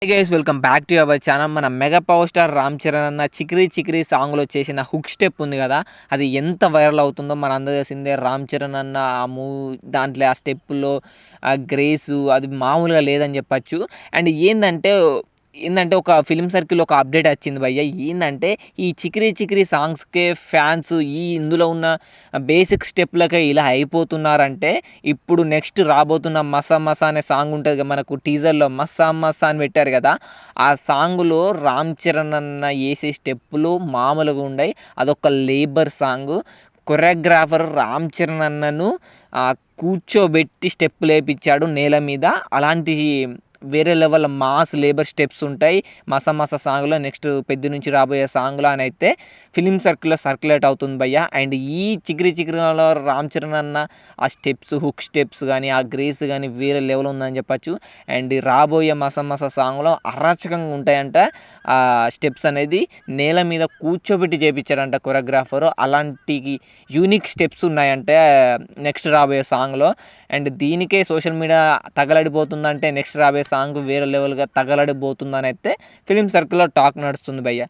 Hey guys welcome back to our channel. మన Mega Power Star Ram Charan అన్న 'చికిరి చికిరి' సాంగ్‌లో చేసిన హుక్ స్టెప్ ఉంది కదా! అది ఎంత వైరల్ అవుతుందో మనందరికీ తెలిసిందే. రామ్ చరణ్ అన్న ఆ దాంట్లో ఆ స్టెప్పుల్లో ఆ గ్రేసు అది మామూలుగా లేదని చెప్పొచ్చు. అండ్ ఏందంటే ఒక ఫిల్మ్ సర్కిల్‌లో ఒక అప్డేట్ వచ్చింది భయ్య. ఏందంటే ఈ 'చికిరి చికిరి' సాంగ్స్‌కే ఫ్యాన్స్ ఇందులో ఉన్న బేసిక్ స్టెప్‌లకే ఇలా అయిపోతున్నారంటే, ఇప్పుడు నెక్స్ట్ రాబోతున్న 'మసా మసా' అనే సాంగ్ ఉంటది కదా! మనకు టీజర్‌లో 'మస్సా మస్సా' అని పెట్టారు కదా! ఆ సాంగ్‌లో రామ్ చరణ్ అన్న ఏసే స్టెప్పులు మామూలుగా ఉండయి. అదొక labour song. Choreographer Ram Charan అన్నను కూర్చోబెట్టి స్టెప్పులేపిచ్చాడు నేల మీద. అలాంటి వేరే లెవెల్ మాస్ లేబర్ స్టెప్స్ ఉంటాయి 'మసా మసా' సాంగ్‌లో. నెక్స్ట్ 'పెద్ది' నుంచి రాబోయే సాంగ్‌లో అనైతే ఫిల్మ్ సర్కిల్‌లో సర్క్యులేట్ అవుతుంది భయ్య. అండ్ ఈ 'చికిరి చికిరిలో' రామ్ చరణ్ అన్న ఆ స్టెప్స్, హుక్ స్టెప్స్ గానీ, ఆ గ్రేస్ గానీ వేరే లెవెల్ ఉందని చెప్పొచ్చు. అండ్ రాబోయే 'మసా మసా' సాంగ్‌లో అరాచకంగా ఉంటాయంట. స్టెప్స్ అనేది నేల మీద కూర్చోబెట్టి చేపిచ్చారంట కొరియోగ్రాఫరు. అలాంటి యూనిక్ స్టెప్స్ ఉన్నాయంటే నెక్స్ట్ రాబోయే సాంగ్‌లో. అండ్ దీనికే సోషల్ మీడియా తగలడిపోతుందంటే నెక్స్ట్ రాబోయే సాంగ్ వేరే లెవెల్‌గా తగలడిపోతుందనైతే ఫిల్మ్ సర్కిల్‌లో టాక్ నడుస్తుంది భయ్య.